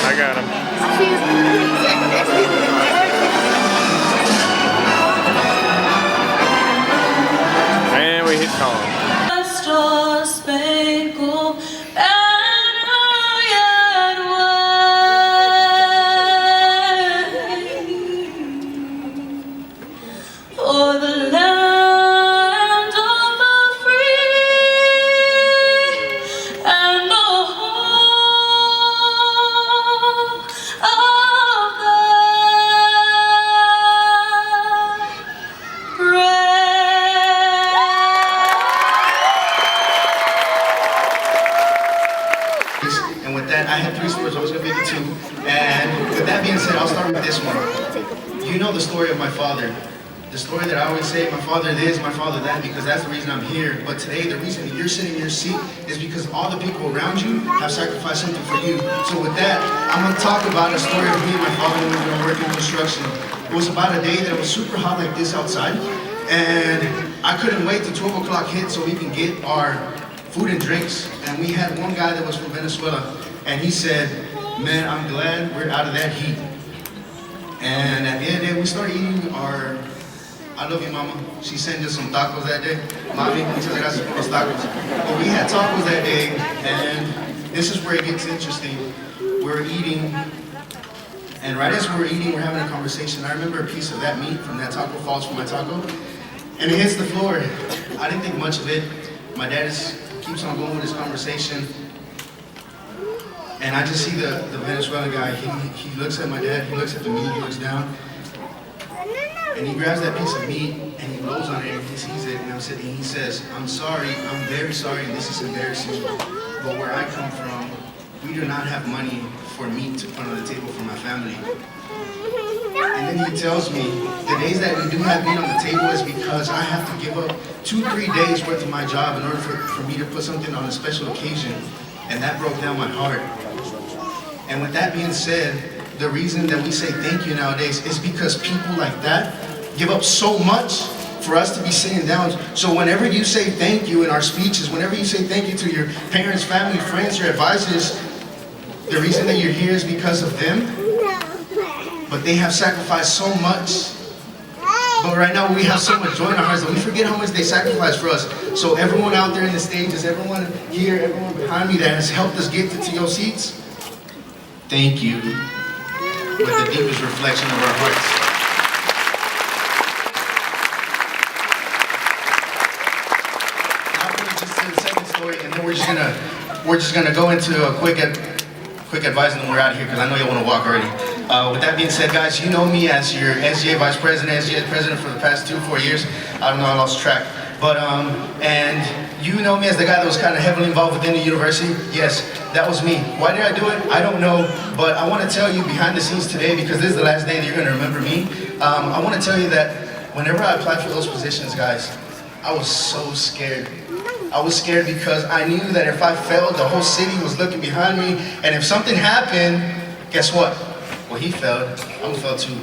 I got him. And we hit calm. And with that, I had 3 stories. I was going to make it 2. And with that being said, I'll start with this one. You know the story of my father. The story that I always say, my father this, my father that, because that's the reason I'm here. But today, the reason that you're sitting in your seat is because all the people around you have sacrificed something for you. So with that, I'm going to talk about a story of me and my father when we were working construction. It was about a day that it was super hot like this outside. And I couldn't wait till 12 o'clock hit so we can get our food and drinks. And we had one guy that was from Venezuela, and he said, man, I'm glad we're out of that heat. And at the end of the day, we started eating our, I love you, mama. She sent us some tacos that day. Mami, muchas gracias por los tacos. But we had tacos that day, and this is where it gets interesting. We're eating, and right as we're eating, we're having a conversation. I remember a piece of that meat from that taco falls from my taco, and it hits the floor. I didn't think much of it. My dad keeps on going with his conversation, and I just see the Venezuelan guy. He looks at my dad, he looks at the meat, he looks down, and he grabs that piece of meat and he blows on it and he sees it, and I'm sitting, and he says, I'm sorry, I'm very sorry, and this is embarrassing, but where I come from, we do not have money for meat to put on the table for my family. And then he tells me, the days that we do have meat on the table is because I have to give up 2-3 days worth of my job in order for me to put something on a special occasion. And that broke down my heart. And with that being said, the reason that we say thank you nowadays is because people like that give up so much for us to be sitting down. So whenever you say thank you in our speeches, whenever you say thank you to your parents, family, friends, your advisors, the reason that you're here is because of them. But they have sacrificed so much. But right now we have so much joy in our hearts that we forget how much they sacrificed for us. So everyone out there in the stages, everyone here, everyone behind me that has helped us get to your seats, thank you with the deepest reflection of our hearts. Now we're just to the second story, and then we're just gonna go into a quick advice, and then we're out of here because I know you want to walk already. With that being said, guys, you know me as your SGA Vice President, SGA President for the past 4 years. I don't know, I lost track. But, and you know me as the guy that was kind of heavily involved within the university. Yes, that was me. Why did I do it? I don't know. But I want to tell you behind the scenes today, because this is the last day that you're going to remember me. I want to tell you that whenever I applied for those positions, guys, I was so scared. I was scared because I knew that if I failed, the whole city was looking behind me. And if something happened, guess what? Well, he failed. I'm gonna fail too.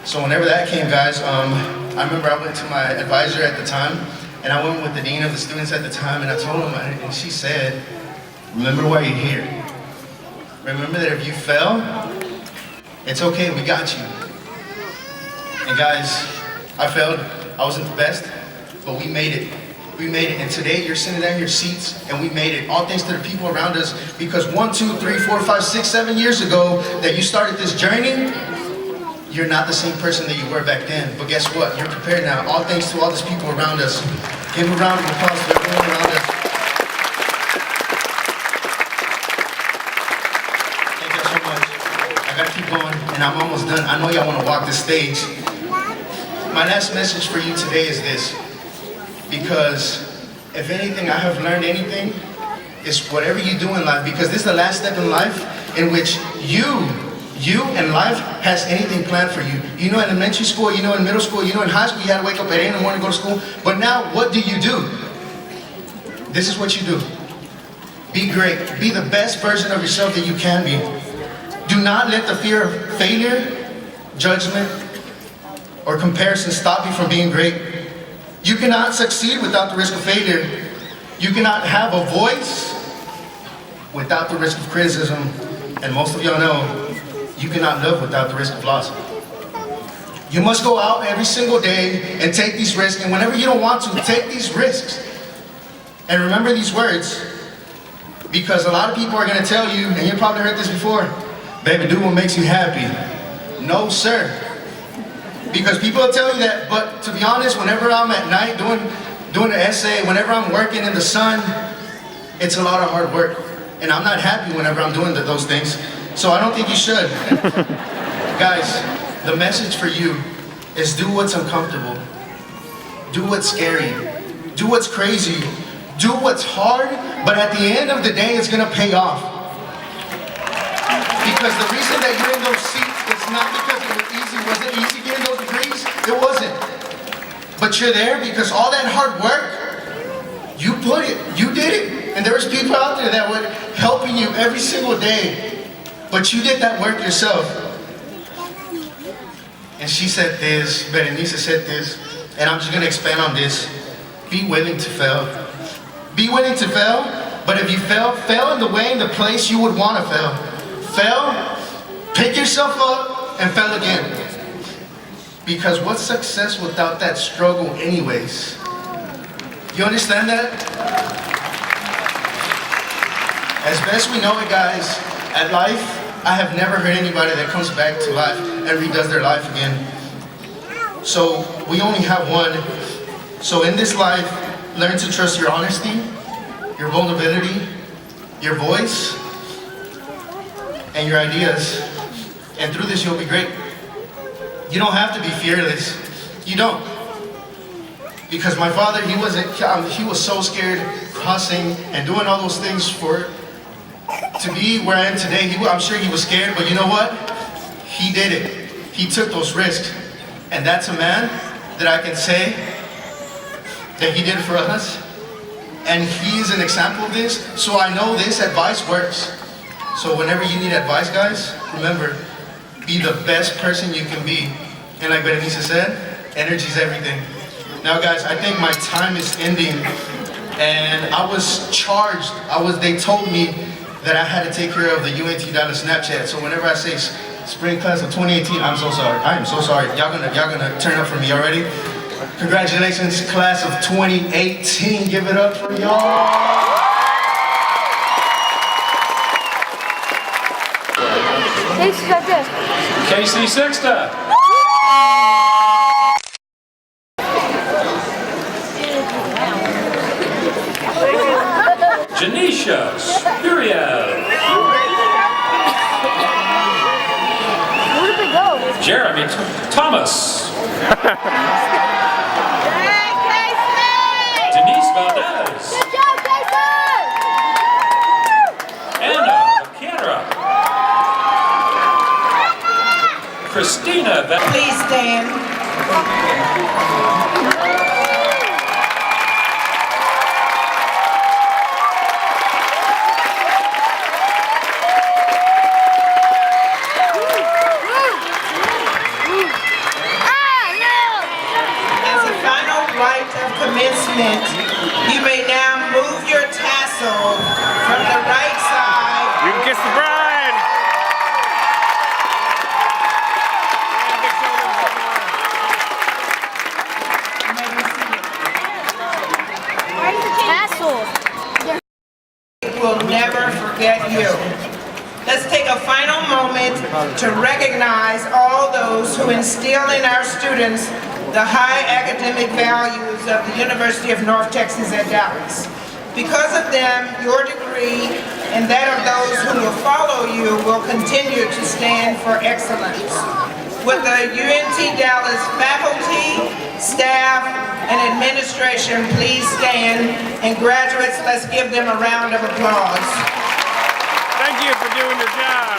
So whenever that came, guys, I remember I went to my advisor at the time, and I went with the dean of the students at the time, and I told him, and she said, remember why you're here. Remember that if you fail, it's okay, we got you. And guys, I failed. I wasn't the best, but we made it. We made it, and today you're sitting there in your seats, and we made it. All thanks to the people around us, because 1, 2, 3, 4, 5, 6, 7 years ago that you started this journey, you're not the same person that you were back then. But guess what? You're prepared now. All thanks to all these people around us. Give a round of applause to everyone around us. Thank you so much. I gotta keep going, and I'm almost done. I know y'all want to walk the stage. My last message for you today is this. Because if anything, I have learned anything, it's whatever you do in life, because this is the last step in life in which you and life has anything planned for you. You know, in elementary school, you know, in middle school, you know, in high school, you had to wake up at 8 in the morning, go to school. But now, what do? This is what you do. Be great. Be the best version of yourself that you can be. Do not let the fear of failure, judgment, or comparison stop you from being great. You cannot succeed without the risk of failure. You cannot have a voice without the risk of criticism, and most of y'all know, you cannot live without the risk of loss. You must go out every single day and take these risks, and whenever you don't want to, take these risks. And remember these words, because a lot of people are going to tell you, and you probably heard this before, baby, do what makes you happy. No, sir. Because people will tell you that, but to be honest, whenever I'm at night doing an essay, whenever I'm working in the sun, it's a lot of hard work. And I'm not happy whenever I'm doing those things. So I don't think you should. Guys, the message for you is do what's uncomfortable. Do what's scary. Do what's crazy. Do what's hard, but at the end of the day, it's gonna pay off. Because the reason that you're in those seats, it's not because it was easy. Was it easy getting those degrees? It wasn't. But you're there because all that hard work, you put it, you did it. And there was people out there that were helping you every single day. But you did that work yourself. And she said this, Berenice said this, and I'm just gonna expand on this. Be willing to fail. Be willing to fail, but if you fail, fail in the way, in the place you would want to fail. Fail, pick yourself up, and fail again. Because what's success without that struggle anyways? You understand that? As best we know it, guys, at life, I have never heard anybody that comes back to life and redoes their life again. So we only have one. So in this life, learn to trust your honesty, your vulnerability, your voice, and your ideas. And through this, you'll be great. You don't have to be fearless. You don't. Because my father, he was so scared crossing and doing all those things to be where I am today. I'm sure he was scared, but you know what? He did it. He took those risks. And that's a man that I can say that he did it for us. And he's an example of this. So I know this advice works. So whenever you need advice, guys, remember, be the best person you can be. And like Berenice said, energy is everything. Now guys, I think my time is ending. And I was charged, they told me that I had to take care of the UNTD Snapchat. So whenever I say spring class of 2018, I'm so sorry. I am so sorry. Y'all gonna turn up for me already? Congratulations, class of 2018. Give it up for y'all. Casey Sixta. Janisha Spuriev. Where did they go? Jeremy Thomas. Denise Valdez. Good job, Jason! Anna Canra. Christina. Please stand. Commencement, you may now move your tassel from the right side. You can kiss the bride. Tassel. We'll never forget you. Let's take a final moment to recognize all those who instill in our students the high academic values of the University of North Texas at Dallas. Because of them, your degree and that of those who will follow you will continue to stand for excellence. With the UNT Dallas faculty, staff, and administration, please stand, and graduates, let's give them a round of applause. Thank you for doing your job.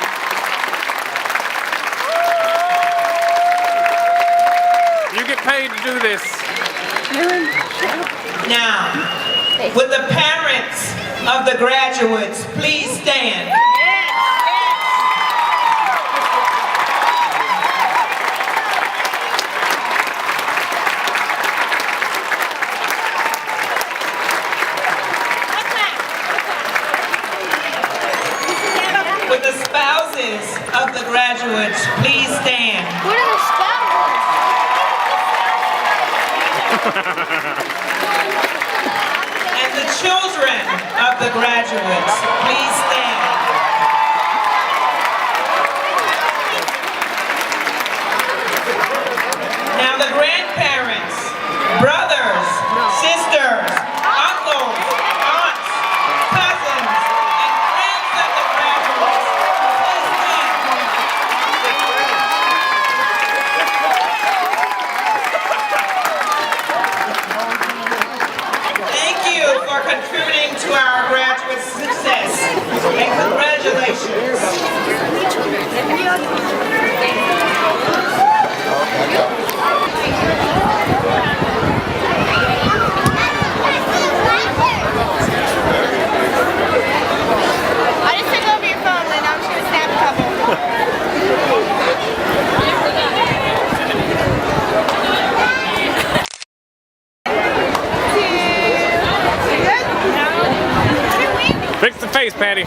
You get paid to do this. Now, with the parents of the graduates, please stand. spouses of the graduates, please stand. What are the spouses? And the children of the graduates, please stand. Now the grandparents, brothers, sisters, uncles, aunts, cousins, and friends of the graduates, please stand. Thank you for contributing to our graduate success, and congratulations. I just took over your phone, Lynn. I'm just gonna snap a couple. Fix the face, Patty.